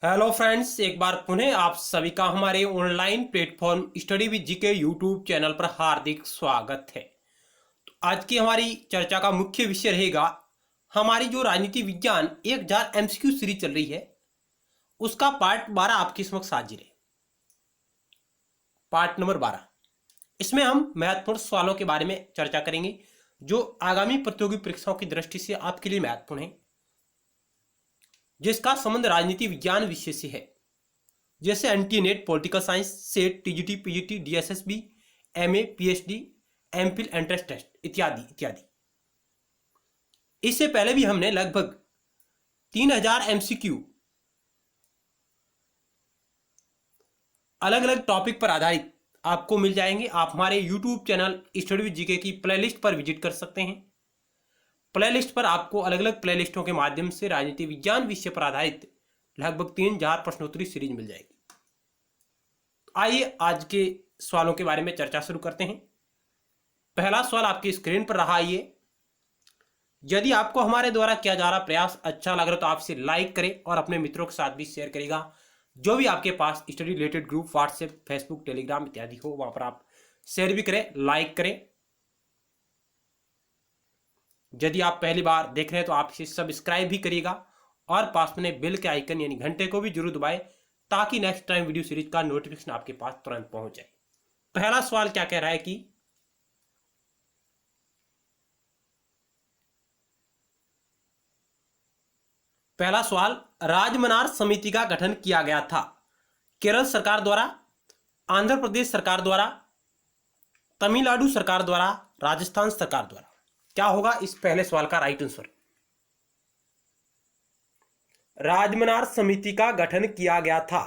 Hello friends, एक बार पुनः आप सभी का हमारे online platform study with GK YouTube channel पर हार्दिक स्वागत है। तो आज की हमारी चर्चा का मुख्य विषय रहेगा हमारी जो राजनीति विज्ञान 1000 एमसीक्यू सीरीज चल रही है उसका पार्ट 12 आपके समक्ष हाजिर है। पार्ट नंबर 12, इसमें हम महत्वपूर्ण सवालों के बारे में चर्चा करेंगे जो आगामी प्रतियोगी परीक्षाओं की दृष्टि से आपके लिए महत्वपूर्ण है, जिसका संबंध राजनीति विज्ञान विषय से है, जैसे NTA NET, political science, SET, TGT, PGT, DSSB, MA, PhD, MPhil, entrance test इत्यादि इत्यादि। इससे पहले भी हमने लगभग 3000 एमसीक्यू अलग अलग टॉपिक पर आधारित आपको मिल जाएंगे। आप हमारे YouTube channel study with GK की प्लेलिस्ट पर विजिट कर सकते हैं। प्लेलिस्ट पर आपको अलग अलग प्लेलिस्टों के माध्यम से राजनीति विज्ञान विषय पर आधारित लगभग 3000 प्रश्नोत्तरी सीरीज मिल जाएगी। आइए आज के सवालों के बारे में चर्चा शुरू करते हैं। पहला सवाल आपकी स्क्रीन पर रहा। ये यदि आपको हमारे द्वारा किया जा रहा प्रयास अच्छा लग रहा है तो आप इसे लाइक करें और अपने मित्रों के साथ भी शेयर करेगा। जो भी आपके पास study related group, WhatsApp, Facebook, Telegram इत्यादि हो, वहां पर आप शेयर भी करें, लाइक करें। यदि आप पहली बार देख रहे हैं तो आप इसे सब्सक्राइब भी करिएगा और पास में बेल के आइकन यानी घंटे को भी जरूर दबाएं ताकि नेक्स्ट टाइम वीडियो सीरीज का नोटिफिकेशन आपके पास तुरंत पहुंच जाए। पहला सवाल क्या कह रहा है कि पहला सवाल, राजमनार समिति का गठन किया गया था केरल सरकार द्वारा, आंध्र प्रदेश सरकार द्वारा, तमिलनाडु सरकार द्वारा, राजस्थान सरकार द्वारा। क्या होगा इस पहले सवाल का राइट आंसर? राजमनार समिति का गठन किया गया था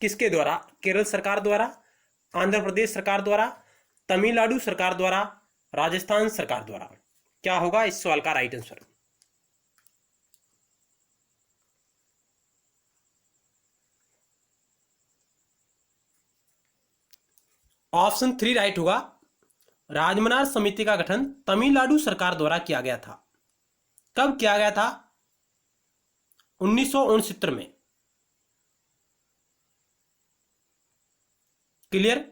किसके द्वारा? केरल सरकार द्वारा, आंध्र प्रदेश सरकार द्वारा, तमिलनाडु सरकार द्वारा, राजस्थान सरकार द्वारा। क्या होगा इस सवाल का राइट आंसर? ऑप्शन 3 राइट होगा। राजमनार समिति का गठन तमिलनाडु सरकार द्वारा किया गया था। कब किया गया था? 1969 में। क्लियर?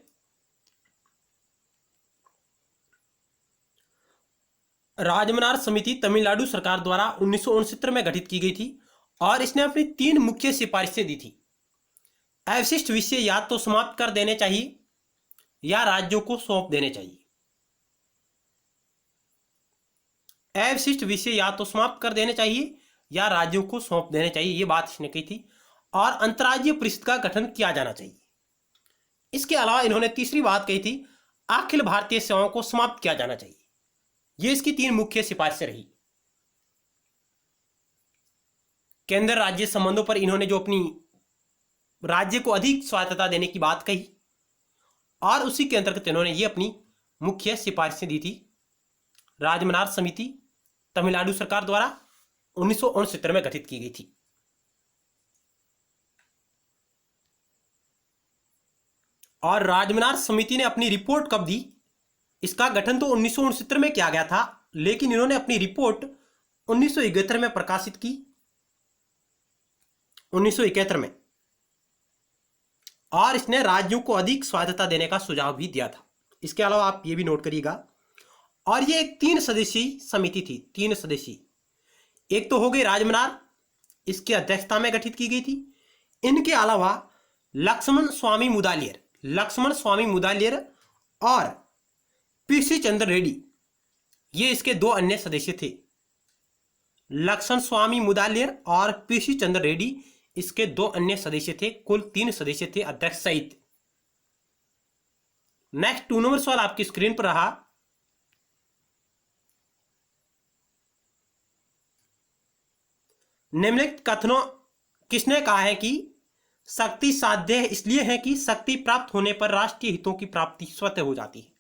राजमनार समिति तमिलनाडु सरकार द्वारा 1969 में गठित की गई थी और इसने अपनी 3 मुख्य सिफारिशें दी थी। अवशिष्ट विषय या तो समाप्त कर देने चाहिए या राज्यों को सौंप देने चाहिए। अवशिष्ट विषय या तो समाप्त कर देने चाहिए या राज्यों को सौंप देने चाहिए, ये बात इसने कही थी। और अंतर्राज्यीय परिषद का गठन किया जाना चाहिए। इसके अलावा इन्होंने तीसरी बात कही थी, अखिल भारतीय सेवाओं को समाप्त किया जाना चाहिए। ये इसकी 3 मुख्य सिफारिशें रही। केंद्र राज्य संबंधों पर इन्होंने जो अपनी राज्य को अधिक स्वायत्तता देने की बात कही और उसी के अंतर्गत इन्होंने ये अपनी मुख्य सिफारिशें दी थी। राजमनार समिति तमिलनाडु सरकार द्वारा 1969 में गठित की गई थी। और राजमनार समिति ने अपनी रिपोर्ट कब दी? इसका गठन तो 1969 में किया गया था, लेकिन इन्होंने अपनी रिपोर्ट 1971 में प्रकाशित की। 1971 में। और इसने राज्यों को अधिक स्वायत्तता देने का सुझाव भी दिया था। इसके अलावा आप ये भी नोट करिएगा। और ये एक 3 सदस्यीय समिति थी। 3 सदस्यीय। एक तो हो गई राजमनार, इसकी अध्यक्षता में गठित की गई थी। इनके अलावा लक्ष्मण स्वामी मुदालियर और पीसी चंद्र रेड्डी, ये इसके 2 अन्य सदस्य थे। लक्ष्मण स्वामी मुदालियर और पीसी चंद्र रेड्डी इसके 2 अन्य सदस्य थे। कुल 3 सदस्य थे अध्यक्ष सहित। नेक्स्ट 2 नंबर सवाल आपकी स्क्रीन पर रहा। निम्नलिखित कथनों किसने कहा है कि शक्ति साध्य इसलिए है कि शक्ति प्राप्त होने पर राष्ट्रीय हितों की प्राप्ति स्वतः हो जाती है?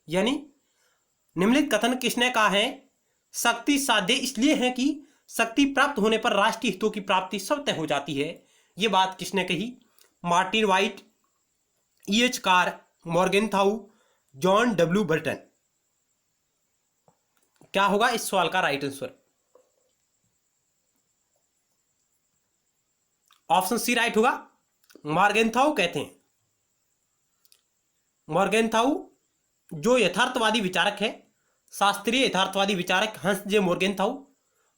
यानी निम्नलिखित कथन किसने कहा है? शक्ति साध्य इसलिए है कि शक्ति प्राप्त होने पर राष्ट्रीय हितों की प्राप्ति स्वतः हो जाती है। यह बात किसने कही? Martin Wight, E.H. Carr, Morgenthau, John W Burton. क्या होगा इस सवाल का right answer? Option C right होगा। मॉर्गेनथाउ कहते हैं। मॉर्गेनथाउ जो यथार्थवादी विचारक है, शास्त्रीय यथार्थवादी विचारक हंस जे मॉर्गेनथाउ,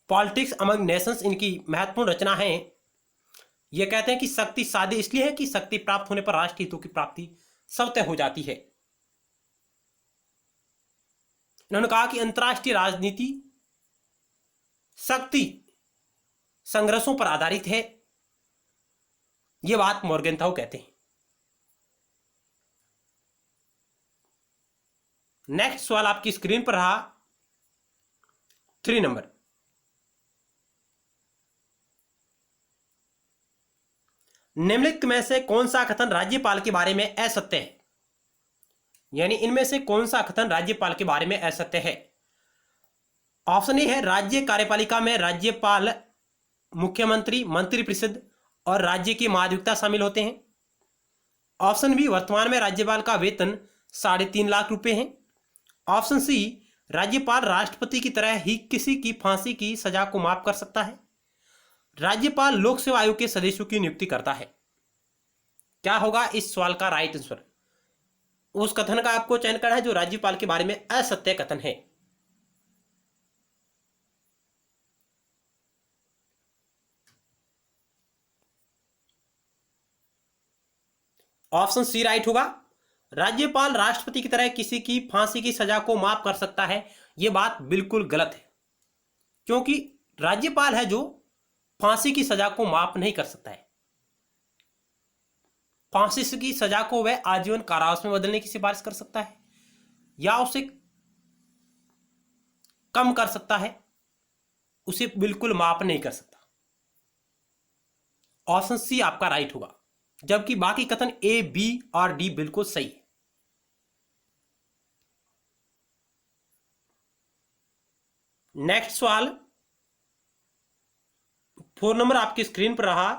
पॉलिटिक्स अमंग नेशंस इनकी महत्वपूर्ण रचना है। यह कहते हैं कि शक्ति साध्य इसलिए है कि शक्ति प्राप्त होने पर राष्ट्र हितों की प्राप्ति स्वतः हो जाती है। इन्होंने कहा कि अंतरराष्ट्रीय राजनीति शक्ति संघर्षों पर आधारित है। यह बात मॉर्गेनथाउ कहते हैं। नेक्स्ट सवाल आपकी स्क्रीन पर रहा 3 नंबर। निम्नलिखित में से कौन सा कथन राज्यपाल के बारे में असत्य है? यानी इनमें से कौन सा कथन राज्यपाल के बारे में असत्य है? ऑप्शन ए है राज्य कार्यपालिका में राज्यपाल, मुख्यमंत्री, मंत्रिपरिषद और राज्य की महाधिवक्ता शामिल होते हैं। ऑप्शन बी वर्तमान में राज्यपाल का वेतन 3.5 लाख रुपए है। ऑप्शन सी राज्यपाल राष्ट्रपति की तरह ही किसी की फांसी की सजा को माफ कर सकता है। राज्यपाल लोक सेवा आयोग के सदस्यों की नियुक्ति करता है। क्या होगा इस सवाल का राइट आंसर? उस कथन का आपको चयन करना है जो राज्यपाल के बारे में असत्य कथन है। ऑप्शन सी राइट होगा। राज्यपाल राष्ट्रपति की तरह किसी की फांसी की सजा को माफ कर सकता है। यह बात बिल्कुल गलत है, क्योंकि राज्यपाल है जो फांसी की सजा को माफ नहीं कर सकता है। फांसी की सजा को वह आजीवन कारावास में बदलने की सिफारिश कर सकता है या उसे कम कर सकता है, उसे बिल्कुल माफ नहीं कर सकता। ऑप्शन सी आपका राइट होगा, जबकि बाकी कथन ए, बी और डी बिल्कुल सही है। नेक्स्ट सवाल 4 नंबर आपकी स्क्रीन पर रहा।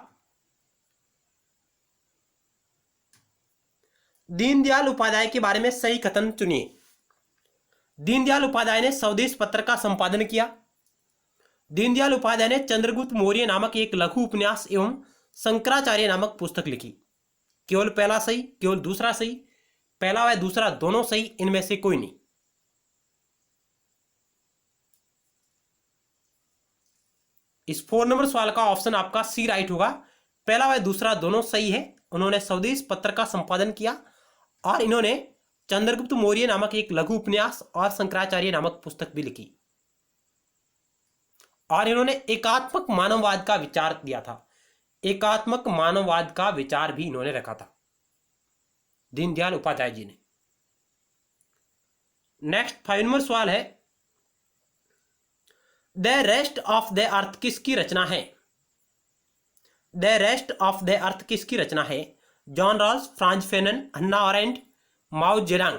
दीनदयाल उपाध्याय के बारे में सही कथन चुनिए। दीनदयाल उपाध्याय ने स्वदेश पत्र का संपादन किया। दीनदयाल उपाध्याय ने चंद्रगुप्त मौर्य नामक एक लघु उपन्यास एवं शंकराचार्य नामक पुस्तक लिखी। केवल पहला सही, केवल दूसरा सही, पहला व दूसरा दोनों सही, इनमें से कोई नहीं। इस 4 नंबर सवाल का ऑप्शन आपका सी राइट होगा। पहला व दूसरा दोनों सही है। उन्होंने स्वदेश पत्र का संपादन किया और इन्होंने चंद्रगुप्त मौर्य नामक एक लघु उपन्यास और शंकराचार्य नामक पुस्तक भी लिखी। और इन्होंने एकात्मक मानववाद का विचार दिया था। एकात्मक मानववाद का विचार भी इन्होंने रखा था, दीनदयाल उपाध्याय जी ने। नेक्स्ट 5 नंबर सवाल है, the rest of the earth किसकी रचना है? The rest of the earth किसकी रचना है? John Rawls, Frantz Fanon, Hannah Arendt, Mao Zedong.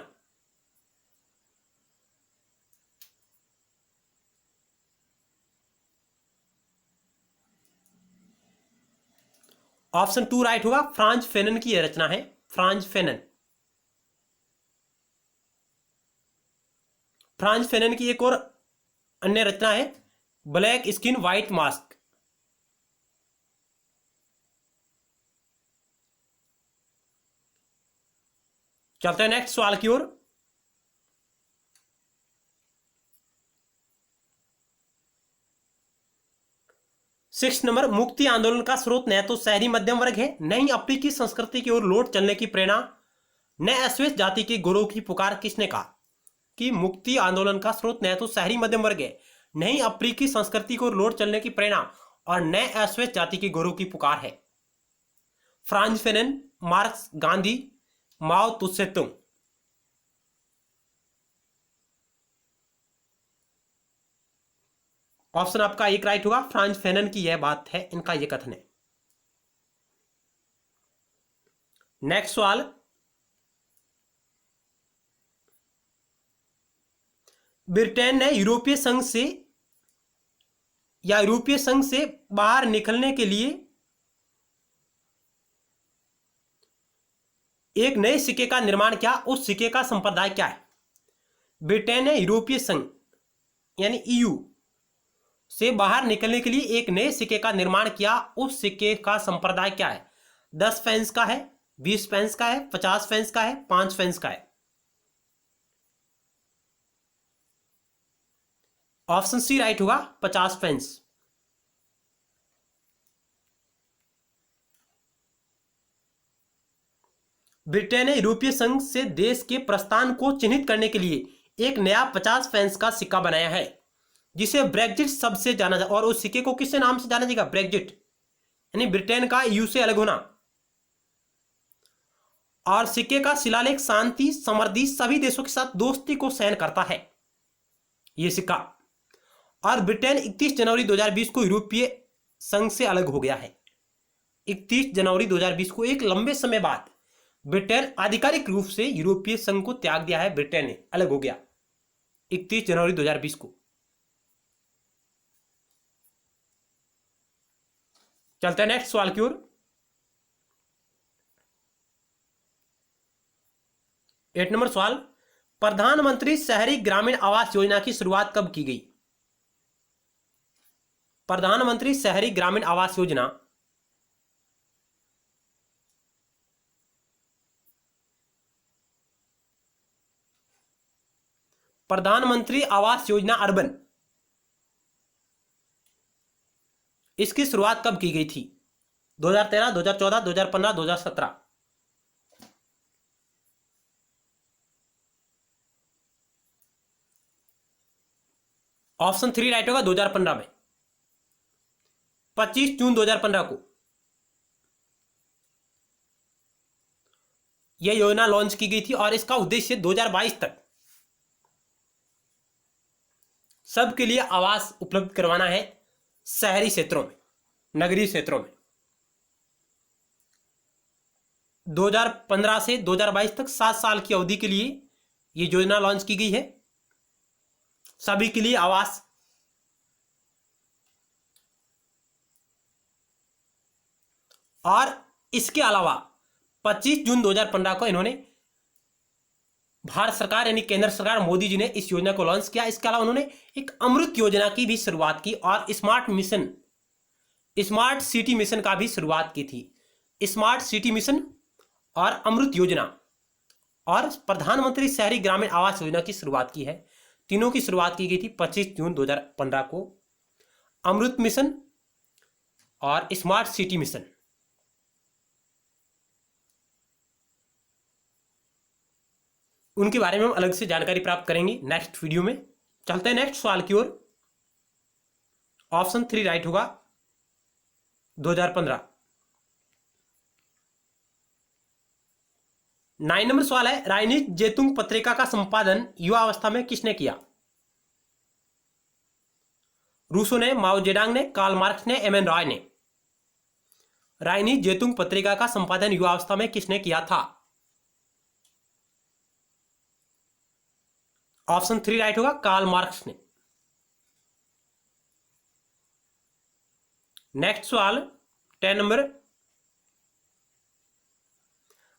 Option 2 right होगा। फ्रांज फेनन की यह रचना है, फ्रांज फेनन। फ्रांज फेनन की एक और अन्य रचना है, ब्लैक स्किन व्हाइट मास्क। चलते हैं नेक्स्ट सवाल की ओर। सिक्स नंबर, मुक्ति आंदोलन का स्रोत न तो शहरी मध्यम वर्ग है, न ही अफ्रीकी संस्कृति की ओर लौट चलने की प्रेरणा, न अश्वेत जाति के गुरु की पुकार। किसने कहा कि मुक्ति आंदोलन का स्रोत न तो शहरी मध्यम वर्ग है, न ही अफ्रीकी संस्कृति को लौट चलने की प्रेरणा और न अश्वेत जाति के गुरु की पुकार है? फ्रांज फेनन, मार्क्स, गांधी, माओ तुसे तुंग। ऑप्शन आपका एक राइट होगा। फ्रांज फेनन की यह बात है, इनका यह कथन है। नेक्स्ट सवाल, ब्रिटेन ने यूरोपीय संघ से या यूरोपीय संघ से बाहर निकलने के लिए एक नए सिक्के का निर्माण किया। उस सिक्के का संप्रदाय क्या है? ब्रिटेन ने यूरोपीय संघ यानी ईयू से बाहर निकलने के लिए एक नए सिक्के का निर्माण किया, उस सिक्के का संप्रदाय क्या है? 10 फेंस का है, 20 फेंस का है, 50 फेंस का है, 5 फेंस का है। ऑप्शन सी राइट होगा, 50 फेंस। ब्रिटेन ने यूरोपीय संघ से देश के प्रस्थान को चिन्हित करने के लिए एक नया 50 फेंस का सिक्का बनाया है, जिसे ब्रेग्जिट शब्द से जाना जा, और उस सिक्के को किस नाम से जाना जाएगा? ब्रेग्जिट, यानी ब्रिटेन का ईयू से अलग होना। और सिक्के का शिलालेख शांति, समृद्धि, सभी देशों के साथ दोस्ती को सहन करता है यह सिक्का। और ब्रिटेन 31 जनवरी 2020 को यूरोपीय संघ से अलग हो गया है। 31 जनवरी 2020 को, एक लंबे समय बाद ब्रिटेन आधिकारिक रूप से यूरोपीय संघ को त्याग दिया है। ब्रिटेन ने अलग हो गया 31 जनवरी 2020 को। चलते हैं नेक्स्ट सवाल की ओर। 8 नंबर सवाल, प्रधानमंत्री शहरी ग्रामीण आवास योजना की शुरुआत कब की गई? प्रधानमंत्री शहरी ग्रामीण आवास योजना प्रधानमंत्री आवास योजना अर्बन, इसकी शुरुआत कब की गई थी? 2013, 2014, 2015, 2017? ऑप्शन 3 राइट होगा, 2015 में, 25 जून 2015 को यह योजना लॉन्च की गई थी। और इसका उद्देश्य 2022 तक सबके लिए आवास उपलब्ध करवाना है, शहरी क्षेत्रों में, नगरीय क्षेत्रों में। 2015 से 2022 तक 7 साल की अवधि के लिए यह योजना लॉन्च की गई है, सभी के लिए आवास। और इसके अलावा 25 जून 2015 को इन्होंने, भारत सरकार यानी केंद्र सरकार मोदी जी ने इस योजना को लॉन्च किया। इसके अलावा उन्होंने एक अमृत योजना की भी शुरुआत की और स्मार्ट सिटी मिशन का भी शुरुआत की थी। स्मार्ट सिटी मिशन और अमृत योजना और प्रधानमंत्री शहरी ग्रामीण आवास योजना की शुरुआत की है। तीनों की शुरुआत की गई थी 25 जून 2015 को। अमृत मिशन और स्मार्ट सिटी मिशन। उनके बारे में हम अलग से जानकारी प्राप्त करेंगे नेक्स्ट वीडियो में। चलते हैं नेक्स्ट सवाल की ओर। ऑप्शन 3 राइट होगा, 2015। 9 नंबर सवाल है, राजनीत जेतुंग पत्रिका का संपादन युवावस्था में किसने किया? रूसो ने, माओ जेडांग ने, कार्ल मार्क्स ने, एम एन रॉय ने। राजनीत जेतुंग पत्रिका का संपादन युवावस्था में किसने किया था? ऑप्शन 3 राइट होगा, कार्ल मार्क्स ने। नेक्स्ट सवाल 10 नंबर,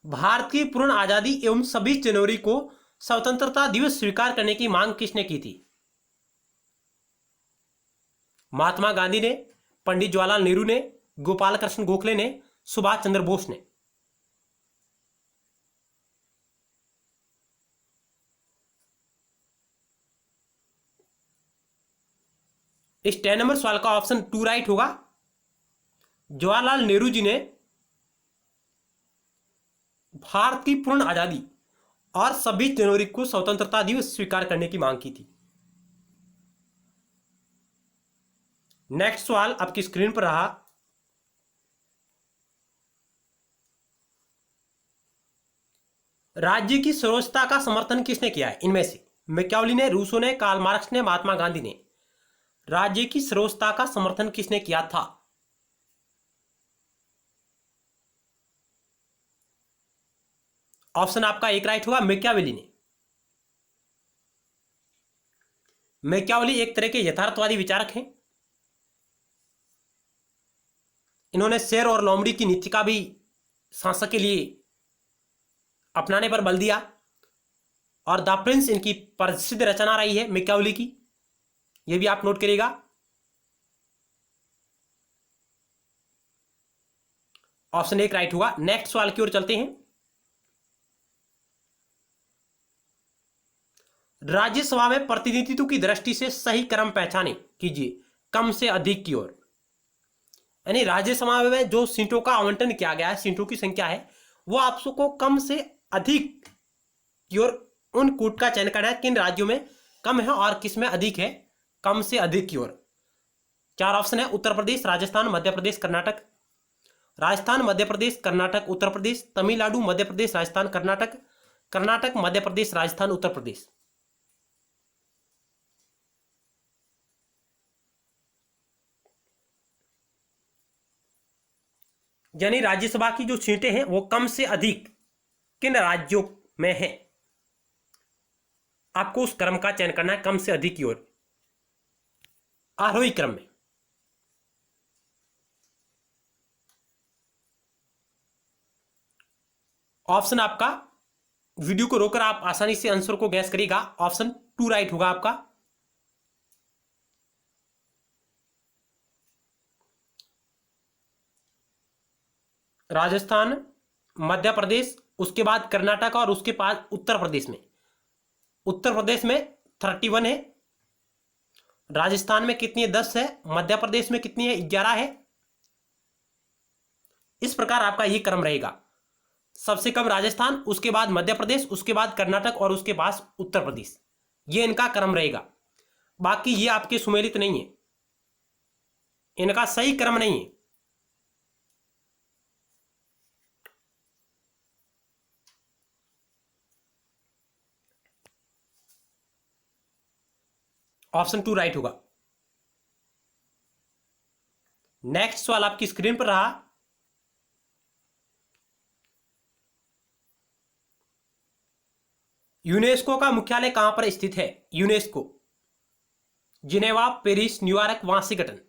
भारत की पूर्ण आजादी एवं 26 जनवरी को स्वतंत्रता दिवस स्वीकार करने की मांग किसने की थी? महात्मा गांधी ने, पंडित जवाहरलाल नेहरू ने, गोपाल कृष्ण गोखले ने, सुभाष चंद्र बोस ने। इस 10 नंबर सवाल का ऑप्शन 2 राइट होगा। जवाहरलाल नेहरू जी ने भारत की पूर्ण आजादी और 26 जनवरी को स्वतंत्रता दिवस स्वीकार करने की मांग की थी। नेक्स्ट सवाल आपकी स्क्रीन पर रहा, राज्य की सर्वोच्चता का समर्थन किसने किया है? इनमें से मैकियावेली ने, रूसो ने, कार्ल मार्क्स ने, महात्मा गांधी ने। राज्य की सर्वोच्चता का समर्थन किसने किया था? ऑप्शन आपका 1 राइट होगा, मैकियावेली ने। मैकियावेली एक तरह के यथार्थवादी विचारक हैं। इन्होंने शेर और लोमड़ी की नीति का भी शासक के लिए अपनाने पर बल दिया। और द प्रिंस इनकी प्रसिद्ध रचना रही है मैकियावेली की, यह भी आप नोट करिएगा। ऑप्शन एक राइट होगा। नेक्स्ट सवाल की ओर चलते हैं। राज्यसभा में प्रतिनिधित्व की दृष्टि से सही क्रम पहचाने कीजिए, कम से अधिक की ओर। यानी राज्यसभा में जो सीटों का आवंटन किया गया है, सीटों की संख्या है, वो आपको कम से अधिक की ओर उन कूट का चयन करना है, किन राज्यों में कम है और किस में अधिक है, कम से अधिक की ओर। चार ऑप्शन है, उत्तर प्रदेश, राजस्थान, मध्य प्रदेश, कर्नाटक। राजस्थान, मध्य प्रदेश, कर्नाटक, उत्तर प्रदेश, तमिलनाडु, मध्य प्रदेश, राजस्थान, कर्नाटक, कर्नाटक, मध्य प्रदेश, राजस्थान, उत्तर प्रदेश। यानी राज्यसभा की जो सीटें हैं वो कम से अधिक किन राज्यों में है, आपको उस क्रम का चयन करना है, कम से अधिक की ओर, आरोही क्रम में। ऑप्शन आपका, वीडियो को रोकर आप आसानी से आंसर को गैस करिएगा। ऑप्शन टू राइट होगा आपका। राजस्थान, मध्य प्रदेश, उसके बाद कर्नाटक और उसके बाद उत्तर प्रदेश में। उत्तर प्रदेश में 31 है, राजस्थान में कितनी है 10 है, मध्य प्रदेश में कितनी है 11 है। इस प्रकार आपका ये क्रम रहेगा, सबसे कम राजस्थान, उसके बाद मध्य प्रदेश, उसके बाद कर्नाटक और उसके बाद उत्तर प्रदेश। ये इनका क्रम रहेगा। बाकी ये आपके सुमेलित नहीं है, इनका सही क्रम नहीं है। ऑप्शन टू राइट होगा। नेक्स्ट सवाल आपकी स्क्रीन पर रहा। यूनेस्को का मुख्यालय कहां पर स्थित है? UNESCO, Geneva, Paris, New York, Washington.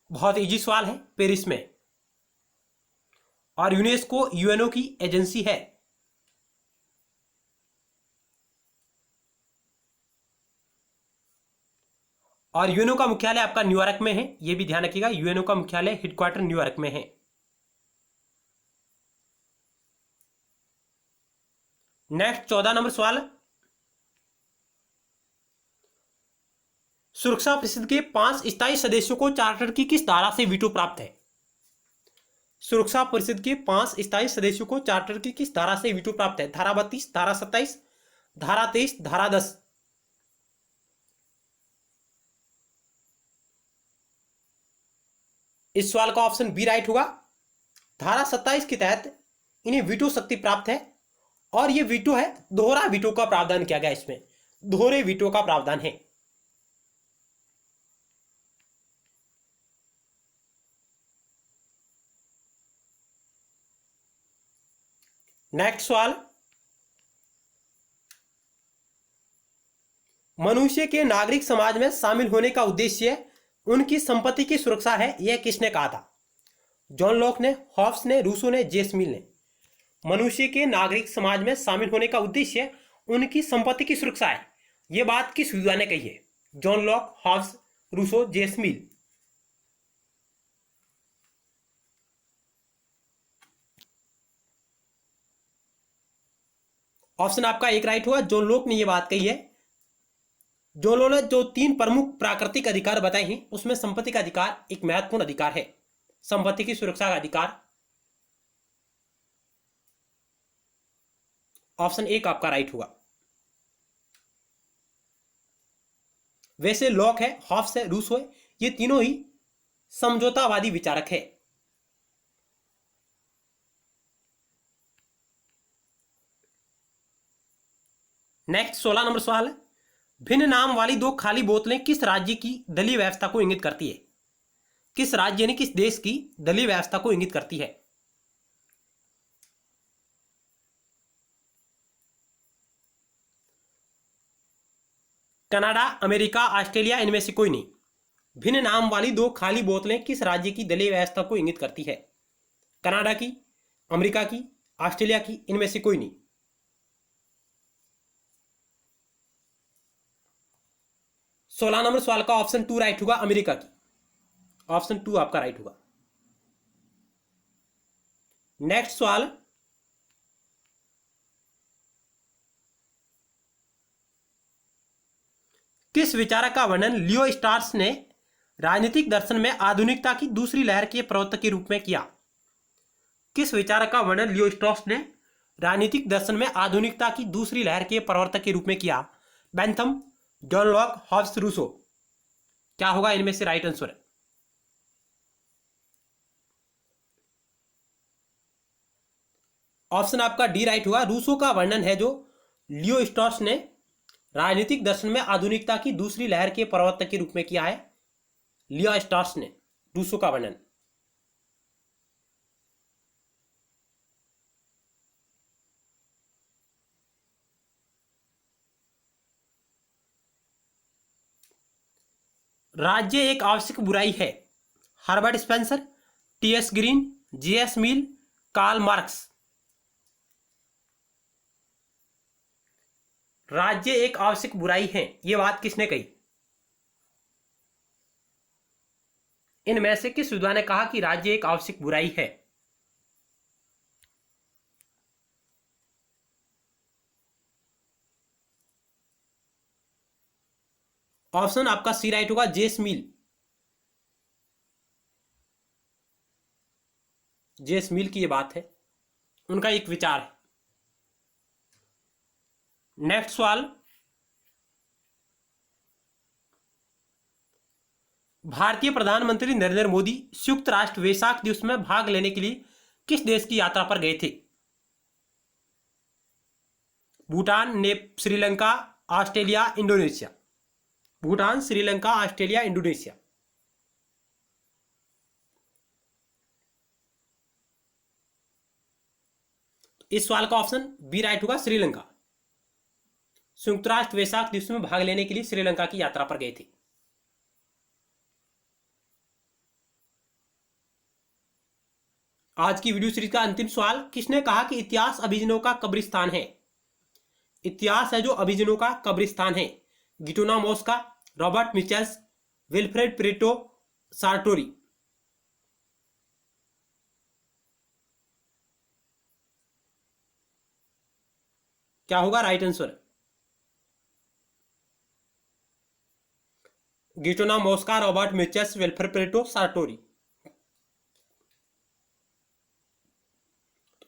बहुत इजी सवाल है, पेरिस में। और यूनेस्को यूएनओ की एजेंसी है। और यूएनओ का मुख्यालय आपका न्यूयॉर्क में है, यह भी ध्यान रखिएगा, यूएनओ का मुख्यालय हेडक्वार्टर न्यूयॉर्क में है। नेक्स्ट 14 नंबर सवाल। सुरक्षा परिषद के 5 स्थायी सदस्यों को चार्टर की किस धारा से वीटो प्राप्त है? सुरक्षा परिषद के 5 स्थायी सदस्यों को चार्टर की किस धारा से वीटो प्राप्त है? धारा 32, धारा 27, धारा 23, धारा 10। इस सवाल का ऑप्शन बी राइट होगा। धारा 27 के तहत इन्हें वीटो शक्ति प्राप्त है, और ये वीटो है, दोहरा वीटो का प्रावधान किया गया, इसमें दोहरे वीटो का प्रावधान है। नेक्स्ट सवाल। मनुष्य के नागरिक समाज में शामिल होने का उद्देश्य उनकी संपत्ति की सुरक्षा है, यह किसने कहा था? जॉन लॉक ने, हॉब्स ने, रूसो ने, जेम्स मिल ने। मनुष्य के नागरिक समाज में शामिल होने का उद्देश्य उनकी संपत्ति की सुरक्षा है, यह बात किस विद्वान ने कही है? John Locke, Hobbes, Rousseau, James Mill. Option आपका एक राइट हुआ, जॉन लॉक ने यह बात कही है। जॉन लॉक ने जो 3 प्रमुख प्राकृतिक अधिकार बताए हैं, उसमें संपत्ति का अधिकार एक महत्वपूर्ण अधिकार है, संपत्ति की सुरक्षा का अधिकार। ऑप्शन एक आपका राइट होगा। वैसे लॉक है, हॉब्स है, रूसो है, ये तीनों ही समझौतावादी विचारक है। नेक्स्ट 16 नंबर सवाल है। भिन्न नाम वाली 2 खाली बोतलें किस राज्य की दलीय व्यवस्था को इंगित करती है? किस राज्य ने, किस देश की दलीय व्यवस्था को इंगित करती है? कनाडा, अमेरिका, ऑस्ट्रेलिया, इनमें से कोई नहीं। भिन्न नाम वाली 2 खाली बोतलें किस राज्य की दलीय व्यवस्था को इंगित करती है? कनाडा की, अमेरिका की, ऑस्ट्रेलिया की, इनमें से कोई नहीं। 16 नंबर सवाल का ऑप्शन टू राइट होगा, अमेरिका की। ऑप्शन टू आपका राइट होगा। नेक्स्ट सवाल, किस विचारक का वर्णन लियो स्टार्स ने राजनीतिक दर्शन में आधुनिकता की दूसरी लहर के प्रवर्तक के रूप में किया? किस विचारक का वर्णन लियो स्ट्रॉस ने राजनीतिक दर्शन में आधुनिकता की दूसरी लहर के प्रवर्तक के रूप में किया? Bentham, John Locke, Hobbes, Rousseau. क्या होगा इनमें से राइट आंसर? ऑप्शन आपका डी राइट होगा। रूसो का वर्णन है जो लियो स्ट्रॉस ने राजनीतिक दर्शन में आधुनिकता की दूसरी लहर के प्रवर्तक के रूप में किया है। लियो स्ट्रॉस ने रूसो का वर्णन। राज्य एक आवश्यक बुराई है। हर्बर्ट स्पेंसर, टी.एस. ग्रीन, जे.एस. Mill, Karl Marx. राज्य एक आवश्यक बुराई है, यह बात किसने कही? इनमें से किस विद्वान ने कहा कि राज्य एक आवश्यक बुराई है? ऑप्शन आपका सी राइट होगा, जे.एस. मिल। जे.एस. मिल की यह बात है, उनका एक विचार है। नेक्स्ट सवाल, भारतीय प्रधानमंत्री नरेंद्र मोदी संयुक्त राष्ट्र वैशाख दिवस में भाग लेने के लिए किस देश की यात्रा पर गए थे? Bhutan, Sri Lanka, Australia, Indonesia. Bhutan, Sri Lanka, Australia, Indonesia. इस सवाल का ऑप्शन बी राइट होगा, श्रीलंका। संयुक्त राष्ट्र वैशाख दिवस में भाग लेने के लिए श्रीलंका की यात्रा पर गए थे। आज की वीडियो सीरीज का अंतिम सवाल, किसने कहा कि इतिहास अभिजनों का कब्रिस्तान है? इतिहास है जो अभिजनों का कब्रिस्तान है। Gaetano Mosca, Robert Michels, Vilfredo Pareto, Sartori. क्या होगा right answer? Gaetano Mosca, Robert Michels, Vilfredo Pareto, Sartori.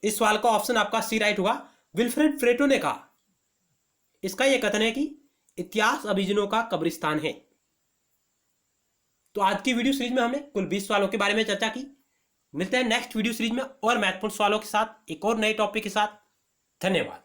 इस सवाल का ऑप्शन आपका सी राइट होगा, विल्फ्रेड पेरेटो ने कहा। इसका यह कथन है कि इतिहास अभिजनों का कब्रिस्तान है। तो आज की वीडियो सीरीज में हमने कुल 20 सवालों के बारे में चर्चा की। मिलते हैं नेक्स्ट वीडियो सीरीज में और महत्वपूर्ण सवालों के साथ, एक और नए टॉपिक के साथ। धन्यवाद।